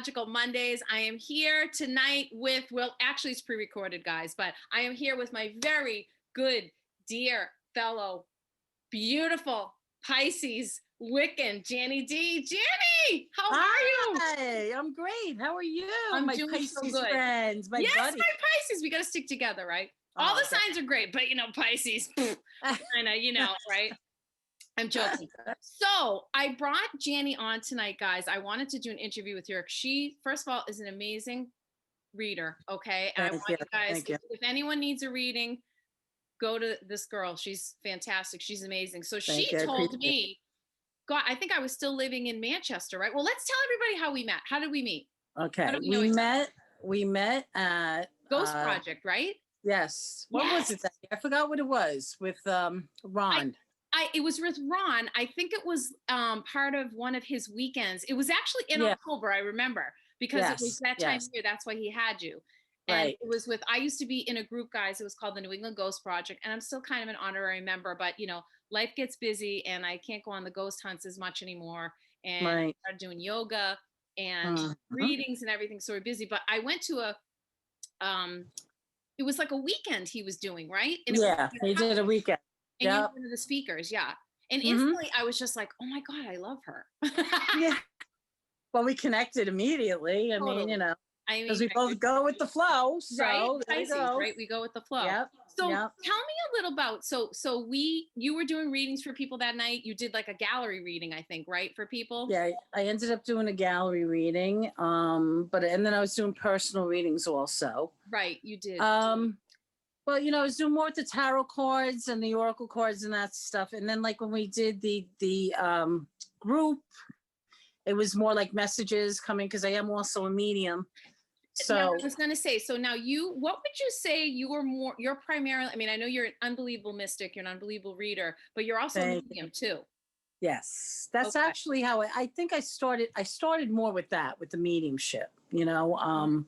Magickal Mondays. I am here tonight with, well, actually it's pre-recorded, guys, but I am here with my very good, dear fellow, beautiful Pisces Wiccan, Janny D. Janny, how are you? Hi, I'm great. How are you? I'm my doing Pisces so good. friends, my yes, buddy. my Pisces. We got to stick together, right? All the signs are great, but you know, Pisces, kind of, you know, right? I'm joking. So I brought Janny on tonight, guys. I wanted to do an interview with her. She, first of all, is an amazing reader. Okay. And I want you guys, if anyone needs a reading, go to this girl. She's fantastic. She's amazing. So she told me, God, I think I was still living in Manchester, right? Well, let's tell everybody how we met. How did we meet? Okay. We met at Ghost Project, right? Yes. What was it? I forgot what it was with Ron. It was with Ron. I think it was part of one of his weekends. It was actually in October, I remember, because it was that time of year. That's why he had you. And it was with, I used to be in a group, guys. It was called the New England Ghost Project. And I'm still kind of an honorary member, but you know, life gets busy and I can't go on the ghost hunts as much anymore. And I started doing yoga and readings and everything. So we're busy, but I went to it was like a weekend he was doing, right? And he did a weekend. And you were one of the speakers, and instantly I was just like, oh my God, I love her. Well, we connected immediately. I mean, you know, because we both go with the flow. So right? We go with the flow. So tell me a little about, so you were doing readings for people that night. You did like a gallery reading, I think, right? For people? Yeah, I ended up doing a gallery reading. And then I was doing personal readings also. Right, you did. Well, you know, I was doing more with the tarot cards and the oracle cards and that stuff. And then like when we did the group, it was more like messages coming because I am also a medium. So now, I was going to say, so now what would you say you're primarily, I mean, I know you're an unbelievable mystic, you're an unbelievable reader, but you're also a medium too. Yes, that's actually how I think I started. I started more with that, with the mediumship, you know,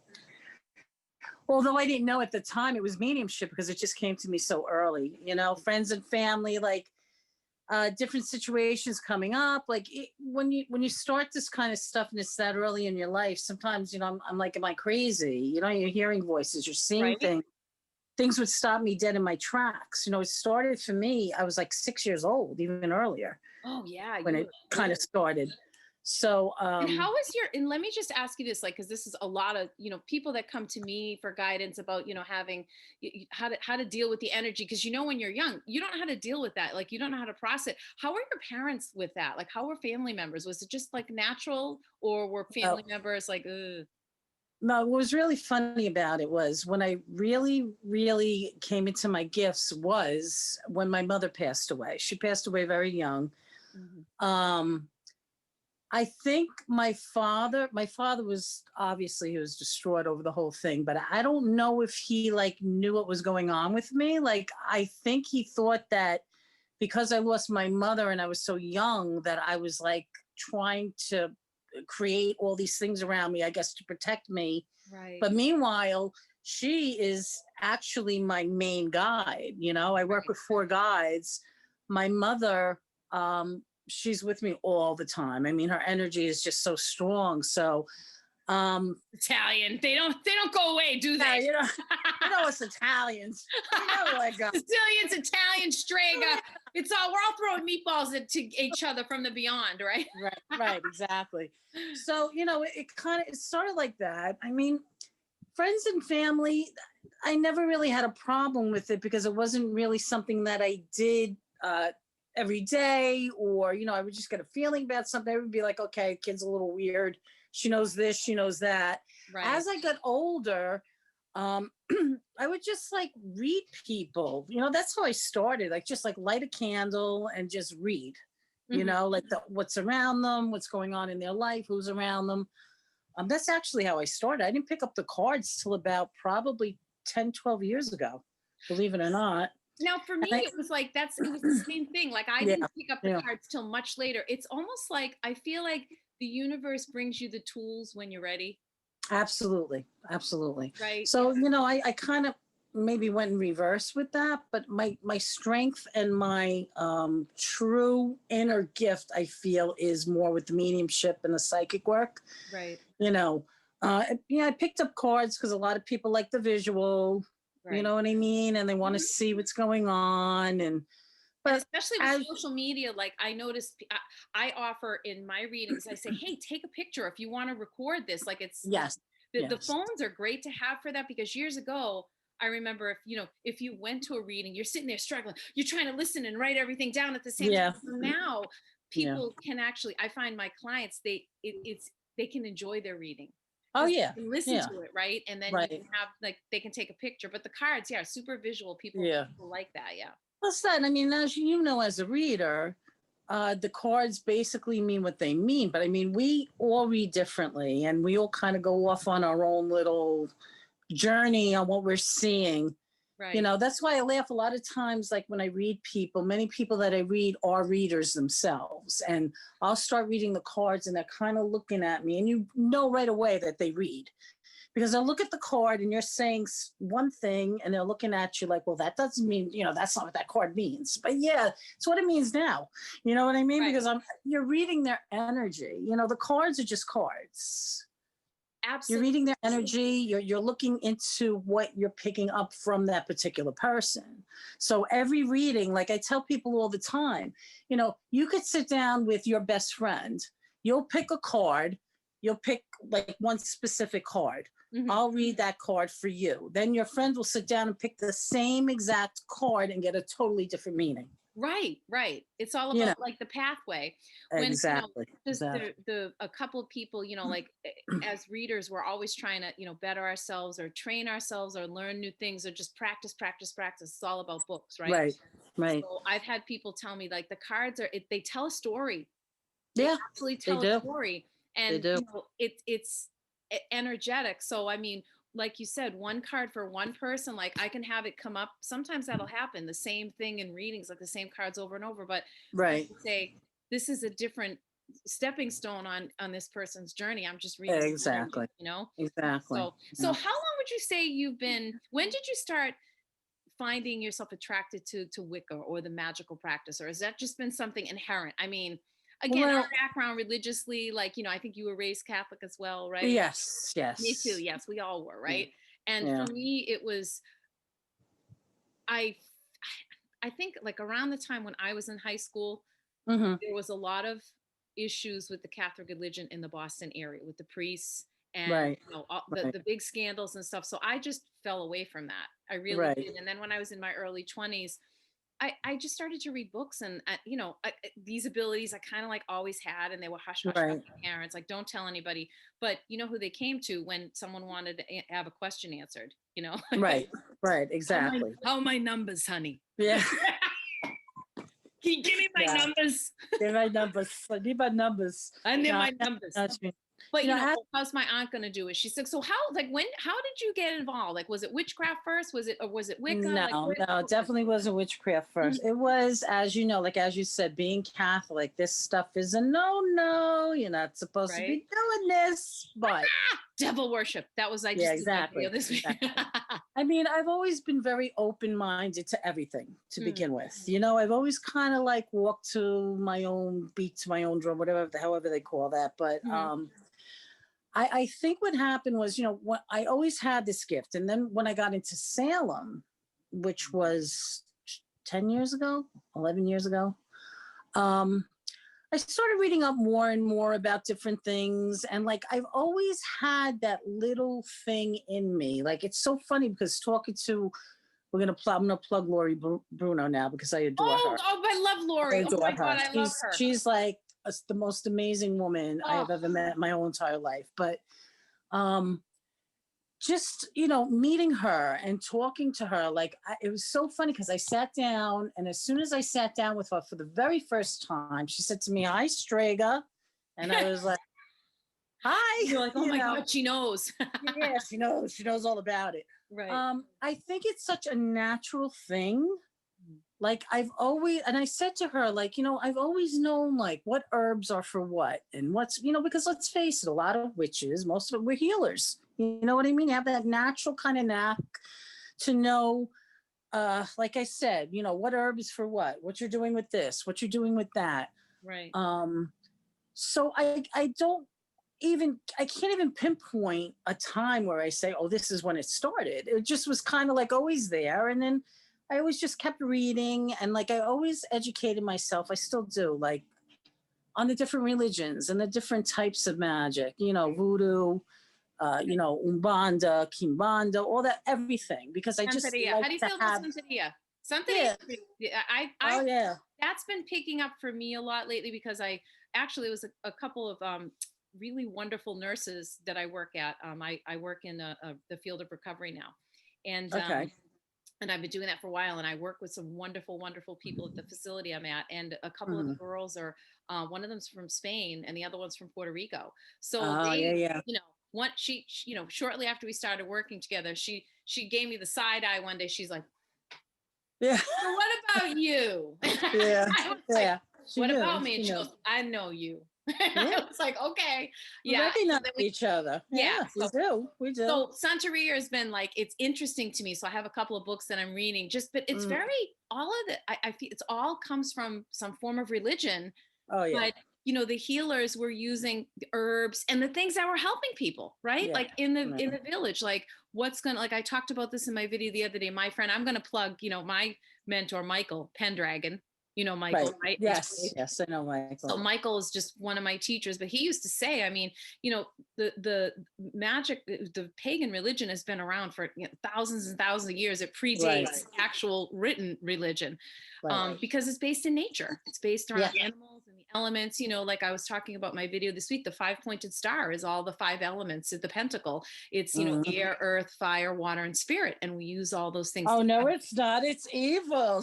although I didn't know at the time it was mediumship because it just came to me so early, you know, friends and family, like different situations coming up. Like when you start this kind of stuff and it's that early in your life, sometimes, you know, I'm like, am I crazy? You know, you're hearing voices, you're seeing things. Things would stop me dead in my tracks. You know, it started for me, I was like 6 years old, even earlier. Oh yeah. When it kind of started. So, and how is and let me just ask you this, like, cause this is a lot of, you know, people that come to me for guidance about, you know, having how to deal with the energy. Cause you know, when you're young, you don't know how to deal with that. Like, you don't know how to process it. How were your parents with that? Like, how were family members? Was it just like natural, or were family members like, ugh? No, what was really funny about it was when I really, really came into my gifts was when my mother passed away. She passed away very young. I think my father was obviously, he was distraught over the whole thing, but I don't know if he like knew what was going on with me. Like, I think he thought that because I lost my mother and I was so young that I was like trying to create all these things around me, I guess, to protect me. Right. But meanwhile, she is actually my main guide. You know, I work with 4 guides. My mother, she's with me all the time. I mean, her energy is just so strong. So Italian, they don't go away, do they? You know it's Italians. You know, like Sicilians, Italian, Strega. It's all, we're all throwing meatballs to each other from the beyond, right? Right, exactly. So, you know, it started like that. I mean, friends and family, I never really had a problem with it because it wasn't really something that I did every day, or, you know, I would just get a feeling about something. I would be like, okay, kid's a little weird. She knows this, she knows that. Right. As I got older, I would just like read people, you know, that's how I started. Like, just like light a candle and just read, you know, like what's around them, what's going on in their life, who's around them. That's actually how I started. I didn't pick up the cards till about probably 10, 12 years ago, believe it or not. Now, for me, it was like, it was the same thing. Like, I didn't pick up the cards till much later. It's almost like, I feel like the universe brings you the tools when you're ready. Absolutely. Absolutely. Right. So, you know, I kind of, maybe went in reverse with that, but my strength and my true inner gift, I feel, is more with the mediumship and the psychic work. Right. You know, I picked up cards because a lot of people like the visual. Right. You know what I mean, and they want to see what's going on, but especially with social media, like I noticed, I offer in my readings, I say, hey, take a picture if you want to record this. Like it's, yes. The phones are great to have for that, because years ago, I remember if you went to a reading, you're sitting there struggling, you're trying to listen and write everything down at the same time. So now people can actually, I find my clients, they can enjoy their reading. Oh yeah. They can listen to it, right? And then you can have, like, they can take a picture. But the cards, super visual. People like that, Plus that, I mean, as you know, as a reader, the cards basically mean what they mean. But I mean, we all read differently, and we all kind of go off on our own little journey on what we're seeing. Right. You know, that's why I laugh a lot of times, like when I read people, many people that I read are readers themselves. And I'll start reading the cards and they're kind of looking at me, and you know right away that they read. Because they'll look at the card and you're saying one thing and they're looking at you like, well, that doesn't mean, that's not what that card means. But yeah, it's what it means now. You know what I mean? Right. Because you're reading their energy. The cards are just cards. Absolutely. You're reading their energy. You're looking into what you're picking up from that particular person. So every reading, like I tell people all the time, you could sit down with your best friend. You'll pick a card. You'll pick like one specific card. Mm-hmm. I'll read that card for you. Then your friend will sit down and pick the same exact card and get a totally different meaning. Right. It's all about like the pathway. When, exactly. A couple of people, like as readers, we're always trying to, better ourselves or train ourselves or learn new things or just practice. It's all about books, right? Right. So I've had people tell me like the cards they tell a story. They absolutely tell a story. And it's energetic. So, I mean, like you said, one card for one person, like I can have it come up. Sometimes that'll happen. The same thing in readings, like the same cards over and over. But I say this is a different stepping stone on this person's journey. I'm just reading. Exactly. Exactly. So how long would you say when did you start finding yourself attracted to Wicca or the magical practice? Or has that just been something inherent? I mean, again, our background religiously, like, I think you were raised Catholic as well, right? Yes. Me too. Yes, we all were, right? And for me, it was, I think like around the time when I was in high school, there was a lot of issues with the Catholic religion in the Boston area with the priests and the big scandals and stuff. So I just fell away from that. I really did. And then when I was in my early 20s, I just started to read books, and these abilities I kind of like always had, and they were hush hush by my parents, like don't tell anybody. But you know who they came to when someone wanted to have a question answered, Right, exactly. How my numbers, honey? Yeah. Can you give me my numbers? Give my numbers. I need my numbers. I need my numbers. But how's my aunt gonna do it? She said, so how did you get involved? Like, was it witchcraft first? Was it Wicca? No, definitely wasn't witchcraft first. Mm-hmm. It was, as you know, like as you said, being Catholic, this stuff is a no. You're not supposed to be doing this. But devil worship. That was exactly. I mean, I've always been very open-minded to everything to begin with. I've always kind of like walked to my own beat, to my own drum, however they call that. But I think what happened was, what I always had this gift. And then when I got into Salem, which was 10 years ago, 11 years ago, I started reading up more and more about different things. And like, I've always had that little thing in me. Like, it's so funny because I'm going to plug Lori Bruno now because I adore her. Oh, I love Lori. Oh my God, I love her. She's like the most amazing woman I have ever met in my whole entire life. But just, meeting her and talking to her, like it was so funny because I sat down, and as soon as I sat down with her for the very first time, she said to me, "Hi, Strega." And I was like, "Hi." You're like, oh my God, she knows. Yeah, she knows. She knows all about it. Right. I think it's such a natural thing. Like I've always, and I said to her, like, I've always known like what herbs are for what and what's, because let's face it, a lot of witches, most of it, we're healers. You know what I mean? You have that natural kind of knack to know, like I said, you know, what herb is for what you're doing with this, what you're doing with that. Right. So I can't even pinpoint a time where I say, oh, this is when it started. It just was kind of like always there. And then I always just kept reading, and like I always educated myself. I still do, like on the different religions and the different types of magic, you know, voodoo, you know, Umbanda, Kimbanda, all that, everything, because I just Santeria. like How do you to feel about have, Santeria? Santeria. yeah. I Oh, yeah. that's been picking up for me a lot lately because I actually it was a couple of really wonderful nurses that I work at. I work in the field of recovery now, and Okay. and I've been doing that for a while. And I work with some wonderful, wonderful people at the facility I'm at. And a couple of the Mhm. girls are, one of them's from Spain and the other one's from Puerto Rico. So Oh, yeah, they, yeah. you know, one you know, shortly after we started working together, she gave me the side eye one day. She's like, Yeah. "So what about you?" Yeah. I was like, Yeah. She "What knew. about me?" She And she knew. goes, "I know you." Yeah. I was like, "Okay, We yeah." So recognize then each other. yeah. Yeah, we do. We do. So Santeria has been like, it's interesting to me. So I have a couple of books that I'm reading, just but it's Mm. very all of it. I feel it's all comes from some form of religion, Oh, yeah. but you know, the healers were using the herbs and the things that were helping people, right? Yeah. Like in Yeah. the village, like what's gonna like I talked about this in my video the other day. My friend, I'm gonna plug, you know, my mentor, Michael Pendragon. You know, Right. Michael, right? Yes. Yes. I know, So Michael. Michael is just one of my teachers, but he used to say, I mean, you know, the magic, the pagan religion has been around for, you know, thousands and thousands of years. It Right. predates actual written religion, Right. because it's based in nature. It's based around Yeah. animals and the elements. You know, like I was talking about my video this week, the 5-pointed star is all the 5 elements of the pentacle. It's, you know, Mhm. air, earth, fire, water, and spirit, and we use all those things Oh, no, together. it's not. It's evil.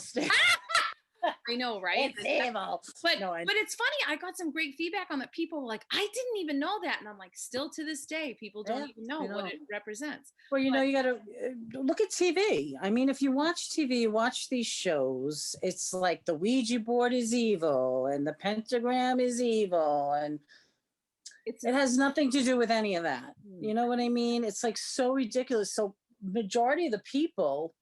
I know, right? It's evil. But No, I. but it's funny. I got some great feedback on that. People were like, I didn't even know that, and I'm like, still to this day, people don't Yeah. even know You what know. it represents. Well, you know, But you got to look at TV. I mean, if you watch TV, you watch these shows, it's like the Ouija board is evil and the pentagram is evil. And it's it has nothing to do with any of that. mm, You know what I mean? It's like so ridiculous. So, majority of the people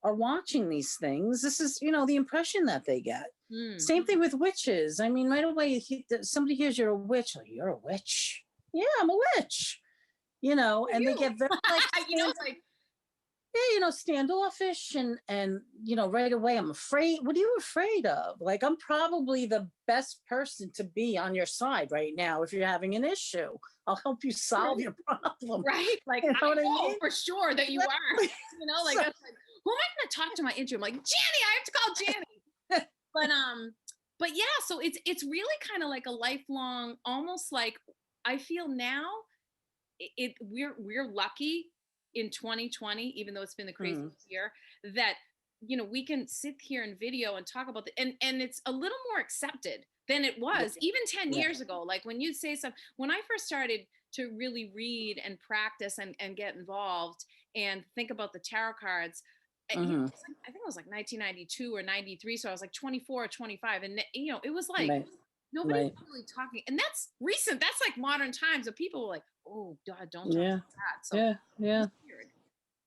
are watching these things. This is, you know, the impression that they get. mm. Same thing with witches. I mean, right away, somebody hears you're a witch. Like, you're a witch. Yeah, I'm a witch. You know, For and they you, get very like you know, it's like yeah, you know, standoffish and you know, right away, I'm afraid. What are you afraid of? Like, I'm probably the best person to be on your side right now if you're having an issue. I'll help you solve your problem. right, like You know I what I know mean? for sure that you are. You know, like So, that's like, who am I going to talk to my intro? I'm like, Jenny, I have to call Jenny. But yeah, so it's really kind of like a lifelong, almost like I feel now we're lucky in 2020, even though it's been the mm, craziest year, that you know we can sit here in video and talk about and it's a little more accepted than it yeah, was even 10 yeah. years ago. Like when you'd say something, when I first started to really read and practice and get involved and think about the tarot cards, you know, Hmm. I think it was like 1992 or 93, so I was like 24 or 25, and you know it was like Right, nobody was right. really talking, and that's recent. That's like modern times of people were like, oh God, don't talk Yeah, about that. So yeah, yeah. it's weird,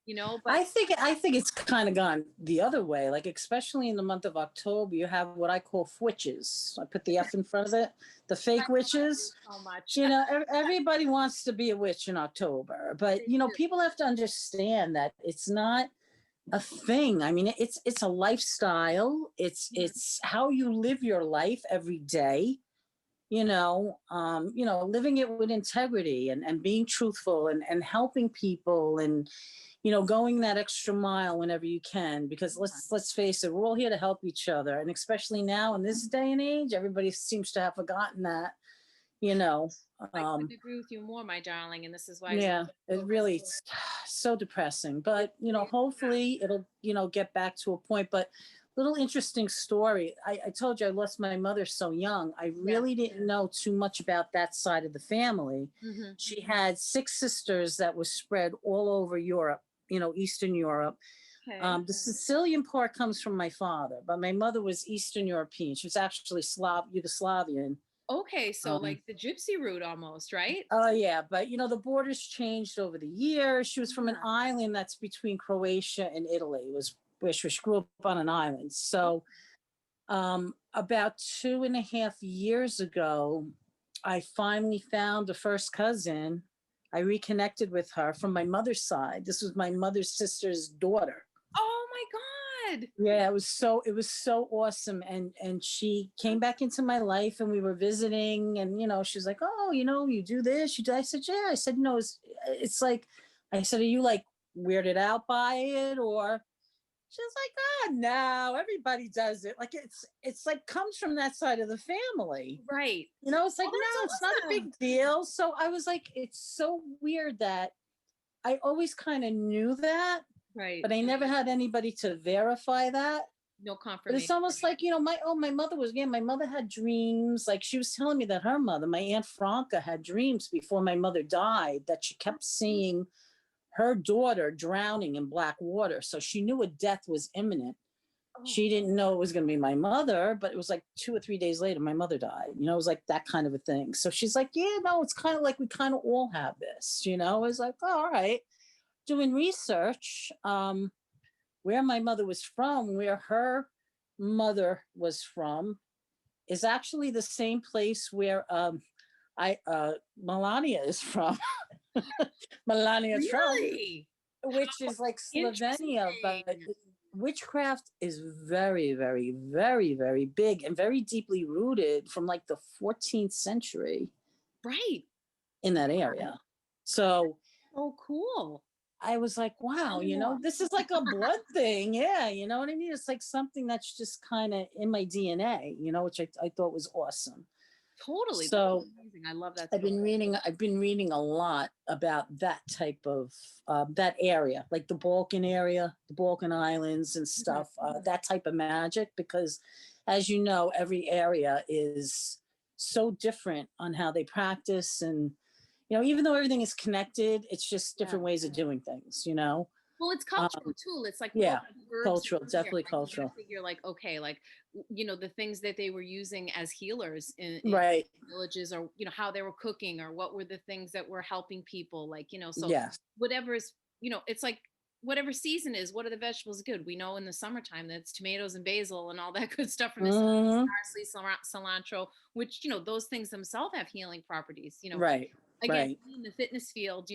you know, but I think it's kind of gone the other way. Like especially in the month of October, you have what I call witches. I put the F in front of it. The I fake love you witches. so much. You know, everybody wants to be a witch in October, but They you know, do. people have to understand that it's not a thing. I mean, it's a lifestyle. Mhm. It's how you live your life every day. You know, living it with integrity and being truthful and helping people and you know, going that extra mile whenever you can. Because let's face it, we're all here to help each other, and especially now in this day and age, everybody seems to have forgotten that. You know, I um, couldn't agree with you more, my darling, and this is why yeah, it so really it's so depressing. it But you know, really hopefully it'll you know get back to a point. But little interesting story. I told you I lost my mother so young. I yeah. really didn't know too much about that side of the family. Hmm. She had 6 sisters that was spread all over Europe. You know, Eastern Europe. Okay. The Sicilian part comes from my father, but my mother was Eastern European. She was actually Yugoslavian. Okay, so Um, like the gypsy route almost, right? oh yeah, but the borders changed over the years. She was from an Yeah. island that's between Croatia and Italy. It was where she grew up on an island. So about 2.5 years ago, I finally found the first cousin. I reconnected with her from my mother's side. This was my mother's sister's daughter. Oh my God. Yeah, it was so awesome, and she came back into my life, and we were visiting, and she's like, oh, you do this, you do. I said, yeah. I said, it's like, I said, are you like weirded out by it, or she's like, oh no, everybody does it. Like it's like comes from that side of the family. Right. It's like, Oh, no, it's not a that's big awesome. deal. So I was like, it's so weird that I always kind of knew that, Right. but I never had anybody to verify that. No But it's confirmation. almost like, my mother was, yeah, my mother had dreams. Like she was telling me that her mother, my Aunt Franca, had dreams before my mother died that she kept seeing her daughter drowning in black water. So she knew a death was imminent. Oh, She didn't know it was going to be my mother, but it was like 2 or 3 days later, my mother died. It was like that kind of a thing. So she's like, yeah, no, it's kind of like we kind of all have this. I was like, oh, all right. Doing research, where my mother was from, where her mother was from, is actually the same place where I Melania is from. Melania Trump, really? which is like Slovenia, but Interesting. witchcraft is very, very, very, very big and very deeply rooted from like the 14th century Right. in that area. So Oh, cool. I was like, Tell wow, me more. this is like a blood thing. Yeah, you know what I mean? It's like something that's just kind of in my DNA, which I thought was awesome. Totally. That's So amazing. I love that I've story. been reading a lot about that type of that area, like the Balkan area, the Balkan Islands and Mhm. stuff, that type of magic, because as you know, every area is so different on how they practice. And even though everything is connected, it's just Yeah. different ways of doing things. Well, it's cultural too. It's like what Yeah, herbs cultural, are here. definitely Like you got to cultural. figure, like, okay, like the things that they were using as healers in Right. villages, or how they were cooking, or what were the things that were helping people. Like so Yes. whatever is it's like whatever season is. What are the vegetables good? We know in the summertime that's tomatoes and basil and all that good stuff from the Hmm. parsley, cilantro, which those things themselves have healing properties. Right. Again, Right. in the fitness field,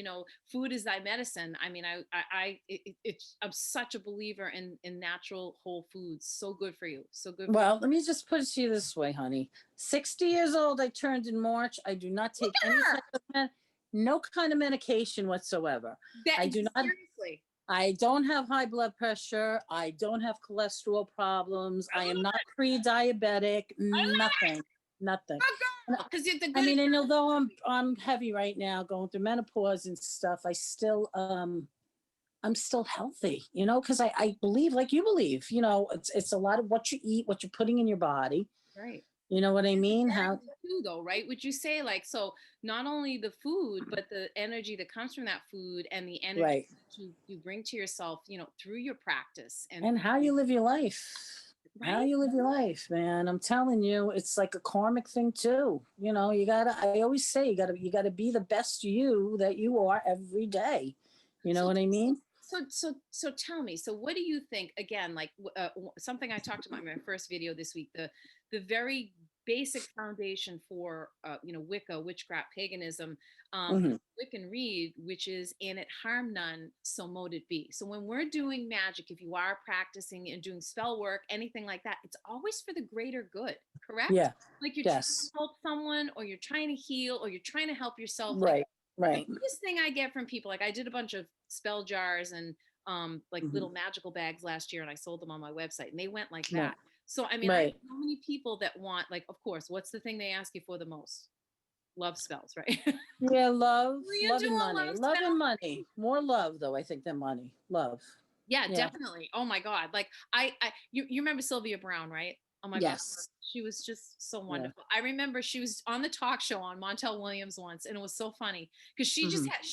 food is thy medicine. I mean, I'm such a believer in natural whole foods. So good for you. So good for you. Well, let me just put it to you this way, honey. 60 years old, I turned in March. I do not Look take at any her. type of no kind of medication whatsoever. That I do not, seriously. I don't have high blood pressure. I don't have cholesterol problems. I I am love not it. pre-diabetic, I love nothing, nothing. it. Because it's the I good. mean, and although I'm heavy right now, going through menopause and stuff, I'm still healthy, because I believe, like you believe, it's a lot of what you eat, what you're putting in your body. Right. You know what I And the mean? How, energy too, though, right? Would you say, like, so not only the food, but the energy that comes from that food, and the energy right. that you bring to yourself, through your practice and And how you live your life. How right. you live your life, man. I'm telling you, it's like a karmic thing too. I always say you gotta be the best you that you are every day. You know So what I mean? so tell me. So what do you think? Again, like something I talked about in my first video this week. The very basic foundation for Wicca, witchcraft, paganism, Hmm. Wiccan read, which is "and it harm none, so mote it be." So when we're doing magic, if you are practicing and doing spell work, anything like that, it's always for the greater good. Correct? Yeah. Like you're trying to Yes. help someone, or you're trying to heal, or you're trying to help yourself. Like Right. the Right. biggest thing I get from people, like I did a bunch of spell jars and like Hmm. little magical bags last year, and I sold them on my website, and they went like Right. that. So I mean, I have Right. so many people that want, like, of course, what's the thing they ask you for the most? Love spells, right? Yeah, love, Will you love do and a money. love Love and spell? money. More love though, I think, than money. Love. Yeah, Yeah. definitely. Oh my God. Like I you remember Sylvia Brown, right? Oh my God. Yes. She was just so Yeah. wonderful. I remember she was on the talk show on Montel Williams once, and it was so funny because she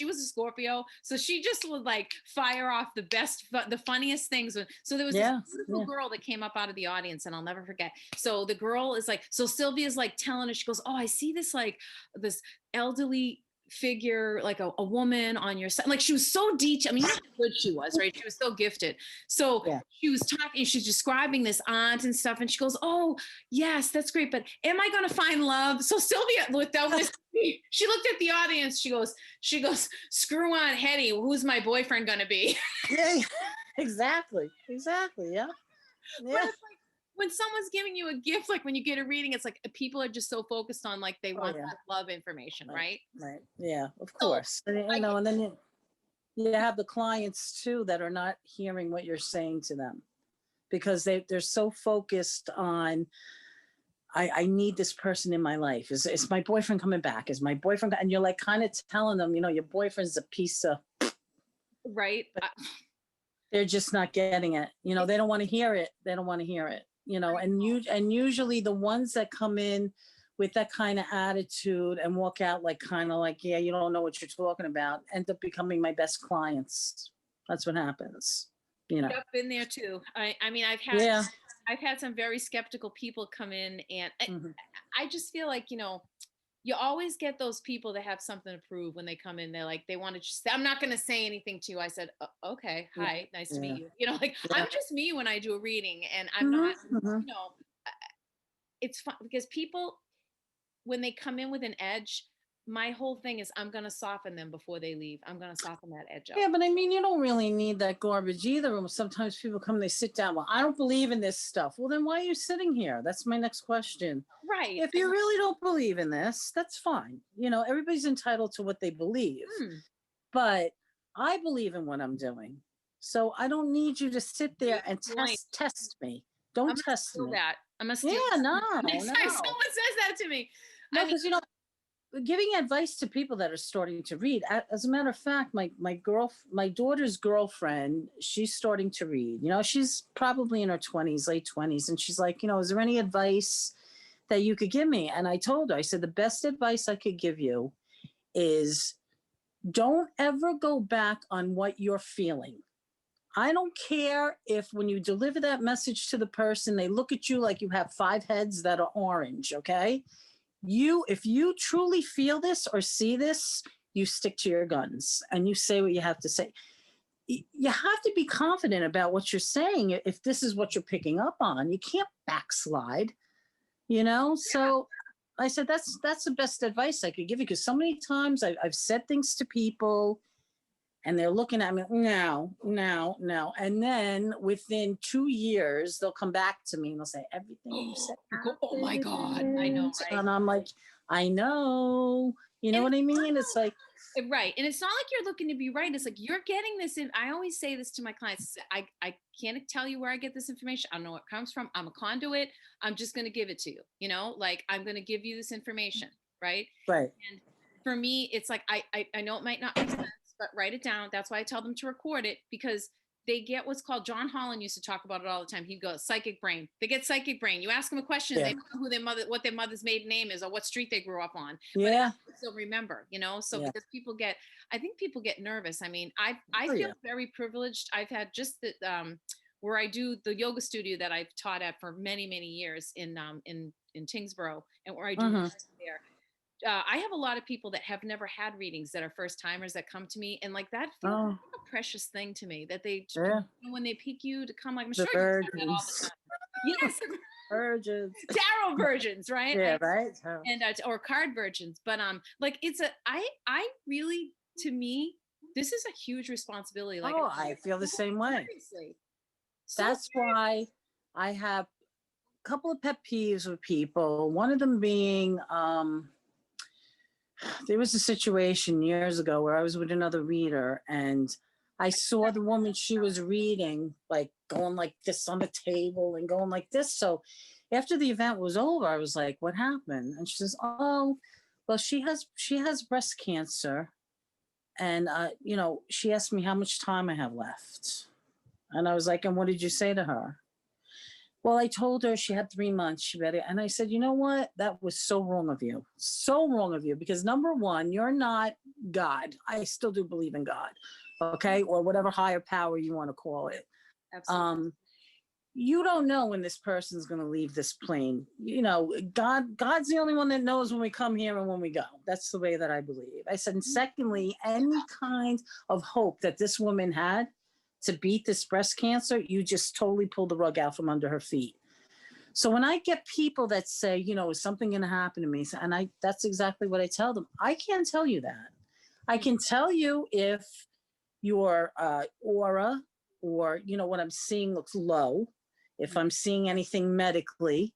was a Scorpio, so she just would like fire off the funniest things. So there was this Yeah. beautiful girl that came up out of the audience, and I'll never forget. So the girl is like, so Sylvia's like telling her, she goes, "Oh, I see this like this elderly figure, like a woman on your side." Like she was so detailed. I mean, you know how good she was, right? She was so gifted. So Yeah. she was talking, she's describing this aunt and stuff, and she goes, "Oh, yes, that's great, but am I going to find love?" So Sylvia looked out, she looked at the audience. She goes, "Screw on Hetty, who's my boyfriend going to be?" Yeah. Exactly. Yeah. But it's like when someone's giving you a gift, like when you get a reading, it's like people are just so focused on like they want that love information, right? Right. Yeah, of So course. And, you know, and then you have the clients too that are not hearing what you're saying to them because they're so focused on, I need this person in my life. Is my boyfriend coming back? Is my boyfriend? And you're like kind of telling them, you know, your boyfriend's a piece of, right. they're just not getting it. You know, they don't want to hear it. They don't want to hear it, you know, and usually the ones that come in with that kind of attitude and walk out like kind of like, yeah, you don't know what you're talking about, end up becoming my best clients. That's what happens, you know. I've been there too. I mean, I've had some very skeptical people come in, and I just feel like, you know, you always get those people that have something to prove when they come in. They're like, they want to just, I'm not going to say anything to you. I said, Okay, hi, nice to meet you. You know, like I'm just me when I do a reading, and I'm not, you know, it's fun because people, when they come in with an edge, my whole thing is I'm going to soften them before they leave. I'm going to soften that edge up. Yeah, but I mean, you don't really need that garbage either. Sometimes people come, they sit down. Well, I don't believe in this stuff. Well, then why are you sitting here? That's my next question. Right. If you really don't believe in this, that's fine. You know, everybody's entitled to what they believe. But I believe in what I'm doing. So I don't need you to sit there and test me. Don't test me. I'm gonna steal yeah, no. Next time someone says that to me. No, because you know, giving advice to people that are starting to read. As a matter of fact, my daughter's girlfriend, she's starting to read. You know, she's probably in her 20s, late 20s, and she's like, you know, is there any advice that you could give me? And I told her, I said, the best advice I could give you is don't ever go back on what you're feeling. I don't care if when you deliver that message to the person, they look at you like you have 5 heads that are orange, okay? If you truly feel this or see this, you stick to your guns and you say what you have to say. You have to be confident about what you're saying. If this is what you're picking up on, you can't backslide, you know? So I said, that's the best advice I could give you. Because so many times I've said things to people and they're looking at me, no. And then within 2 years, they'll come back to me and they'll say, everything you said. Oh my God. I know. Right? And I'm like, I know. You know what I mean? It's like, right. And it's not like you're looking to be right. It's like you're getting this in. I always say this to my clients. I can't tell you where I get this information. I don't know where it comes from. I'm a conduit. I'm just going to give it to you. You know, like I'm going to give you this information. Right. Right. And for me, it's like, I know it might not make sense, but write it down. That's why I tell them to record it, because they get what's called, John Holland used to talk about it all the time. He'd go, psychic brain. They get psychic brain. You ask them a question, they don't know what their mother's maiden name is or what street they grew up on. Yeah. But they still remember, you know? So because I think people get nervous. I mean, I feel very privileged. I've had just the, where I do the yoga studio that I've taught at for many, many years in Tingsboro, and where I do there. I have a lot of people that have never had readings that are first timers that come to me, and like that feels like a precious thing to me that they, you know, when they pick you to come, like I'm sure you do that all the time. Yes, virgins, tarot virgins, right? Yeah, right. And or card virgins, but like it's I really, to me, this is a huge responsibility. Like, I feel the same way. Seriously. That's why I have a couple of pet peeves with people. One of them being, there was a situation years ago where I was with another reader and I saw the woman she was reading, like going like this on the table and going like this. So after the event was over, I was like, what happened? And she says, oh, well, she has breast cancer. And, you know, she asked me how much time I have left. And I was like, and what did you say to her? Well, I told her she had 3 months. She read it. And I said, you know what? That was so wrong of you. So wrong of you. Because number one, you're not God. I still do believe in God. Okay. Or whatever higher power you want to call it. Absolutely. You don't know when this person's going to leave this plane. You know, God's the only one that knows when we come here and when we go. That's the way that I believe. I said, and secondly, any kind of hope that this woman had to beat this breast cancer, you just totally pulled the rug out from under her feet. So when I get people that say, you know, is something going to happen to me? And that's exactly what I tell them. I can't tell you that. I can tell you if your aura or, you know, what I'm seeing looks low, if I'm seeing anything medically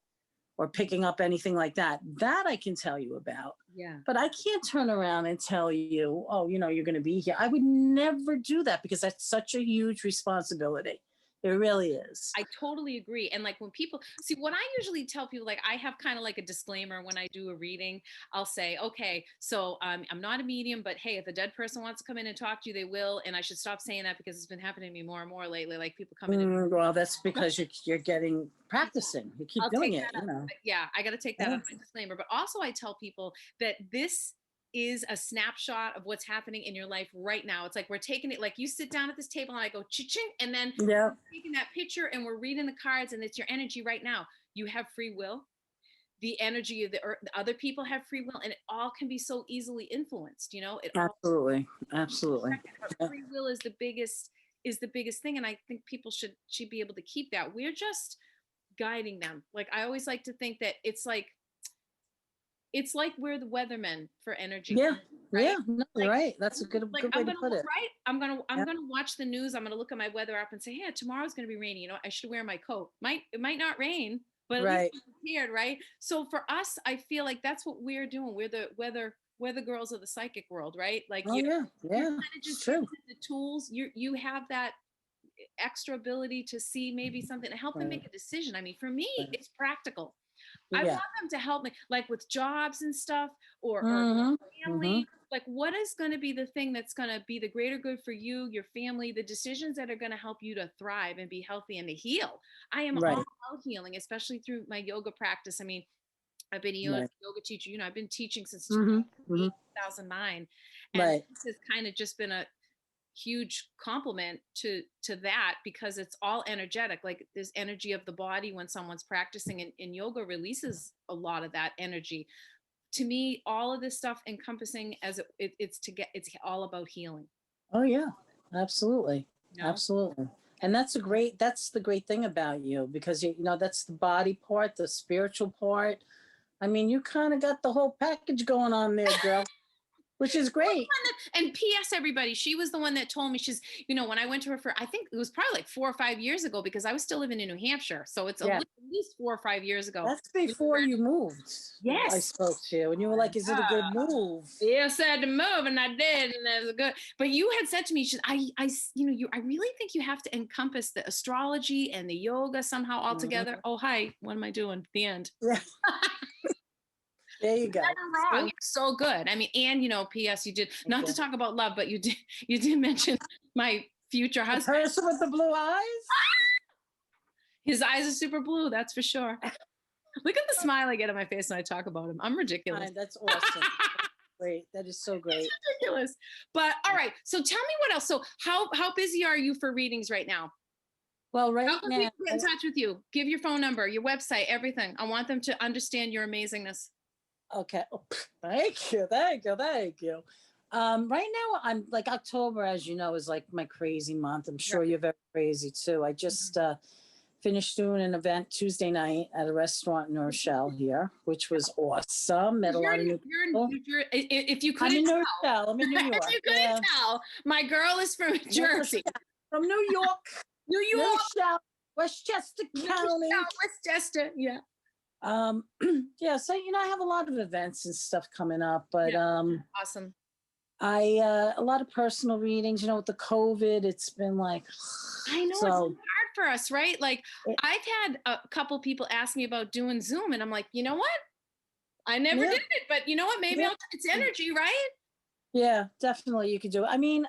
or picking up anything like that, that I can tell you about. Yeah. But I can't turn around and tell you, oh, you know, you're going to be here. I would never do that because that's such a huge responsibility. It really is. I totally agree. And like when people see what I usually tell people, like I have kind of like a disclaimer when I do a reading. I'll say, okay, so I'm not a medium, but hey, if a dead person wants to come in and talk to you, they will. And I should stop saying that because it's been happening to me more and more lately. Like people come in. Well, that's because you're getting practicing. You keep doing it. You know. Yeah, I got to take that out of my disclaimer. But also, I tell people that this is a snapshot of what's happening in your life right now. It's like we're taking it, like you sit down at this table and I go ching, and then we're taking that picture and we're reading the cards, and it's your energy right now. You have free will. The energy of the earth, the other people have free will, and it all can be so easily influenced. You know, absolutely. Free will is the biggest thing, and I think people should be able to keep that. We're just guiding them. Like I always like to think that it's like we're the weathermen for energy. Yeah. Right? Yeah. No, like, right. That's a good way to put it. Right. I'm gonna watch the news. I'm gonna look at my weather app and say, yeah, tomorrow's gonna be rainy. You know, I should wear my coat. It might not rain, but at least I'm prepared, right? So for us, I feel like that's what we're doing. We're the girls of the psychic world, right? Like you're just true. The tools. You have that extra ability to see maybe something to help them make a decision. I mean, for me, it's practical. I want them to help me, like with jobs and stuff, or family. Like, what is going to be the thing that's going to be the greater good for you, your family, the decisions that are going to help you to thrive and be healthy and to heal. I am all about healing, especially through my yoga practice. I mean, I've been a yoga teacher. You know, I've been teaching since 2009, and this has kind of just been a huge compliment to that, because it's all energetic. Like this energy of the body when someone's practicing, in yoga releases a lot of that energy. To me, all of this stuff encompassing as it's all about healing. Oh yeah, absolutely. You know? Absolutely. And that's the great thing about you, because you know that's the body part, the spiritual part. I mean, you kind of got the whole package going on there, girl. Which is great. And P.S. everybody, she was the one that told me, you know, when I went to her for, I think it was probably like 4 or 5 years ago, because I was still living in New Hampshire. So it's at least 4 or 5 years ago. That's before you moved. Yes. I spoke to you and you were like, is it a good move? You said to move, and I did, and it was good. But you had said to me, I really think you have to encompass the astrology and the yoga somehow all together. Oh, hi, what am I doing? The end. There you go. Never wrong. You're so good. I mean, and you know, P.S. you did not to talk about love, but you did mention my future husband. The person with the blue eyes. His eyes are super blue. That's for sure. Look at the smile I get on my face when I talk about him. I'm ridiculous. That's awesome. Great. That is so great. It's ridiculous. But all right. So tell me what else. So how busy are you for readings right now? Well, right now, get in touch with you. Give your phone number, your website, everything. I want them to understand your amazingness. Okay. Oh, thank you. Right now, I'm like October, as you know, is like my crazy month. I'm sure you're very crazy too. I just finished doing an event Tuesday night at a restaurant in Rochelle here, which was awesome. Met a lot of new people. If you couldn't tell, I'm in New York. If you couldn't tell, my girl is from Jersey. From New York. New York. Rochelle, Westchester County. Westchester, yeah. So you know, I have a lot of events and stuff coming up, but awesome. A lot of personal readings, you know, with the COVID, it's been like, I know it's hard for us, right? Like I've had a couple people ask me about doing Zoom, and I'm like, you know what? I never did it, but you know what? Maybe it's energy, right? Yeah, definitely you could do it. I mean,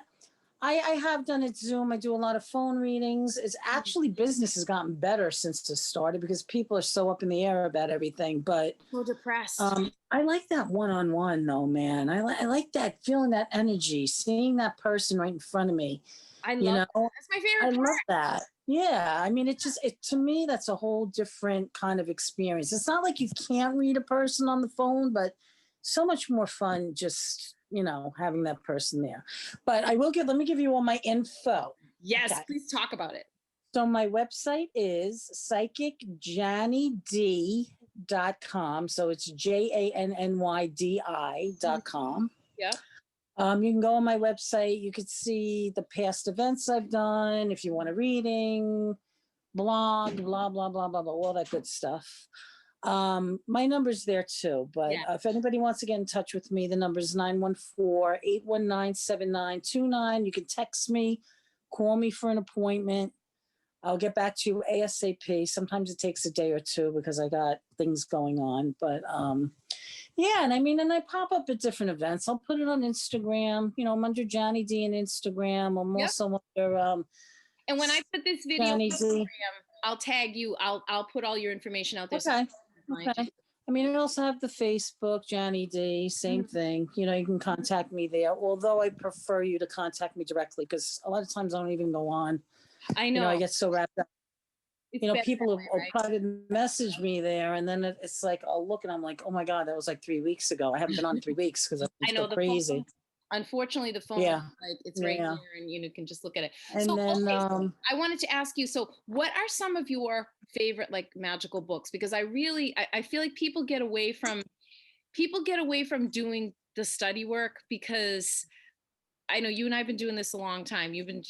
I have done it Zoom. I do a lot of phone readings. It's actually business has gotten better since it started because people are so up in the air about everything. But So depressed. I like that one-on-one though, man. I like that feeling that energy, seeing that person right in front of me. I You love know, that's my I favorite part. love that. Yeah, I mean, it to me that's a whole different kind of experience. It's not like you can't read a person on the phone, but so much more fun just having that person there. But let me give you all my info. Yes, Okay. please talk about it. So my website is psychicjannyd.com. So it's JANNYDI.com. Yeah. You can go on my website. You could see the past events I've done. If you want a reading, blog, blah, blah, blah, blah, blah, all that good stuff. My number's there too, but if anybody wants to get in touch with me, the number is 914-819-7929. You can text me, call me for an appointment. I'll get back to you ASAP. Sometimes it takes a day or two because I got things going on, but yeah, and I pop up at different events. I'll put it on Instagram. I'm under Johnny D on Instagram. I'm also under and when I put this video Johnny on Instagram, I'll tag you. I'll put all your information out there. Okay. Okay. I also have the Facebook, Johnny D, same thing. You can contact me there. Although I prefer you to contact me directly because a lot of times I don't even go on. I know. I get so wrapped up. People will private message me there, and then it's like I'll look and I'm like, oh my god, that was like 3 weeks ago. I haven't been on 3 weeks because I know crazy. Unfortunately, the phone, it's right here, and you can just look at it. And so, then I wanted to ask you. So, what are some of your favorite magical books? Because I feel like people get away from doing the study work because I know you and I've been doing this a long time. You've been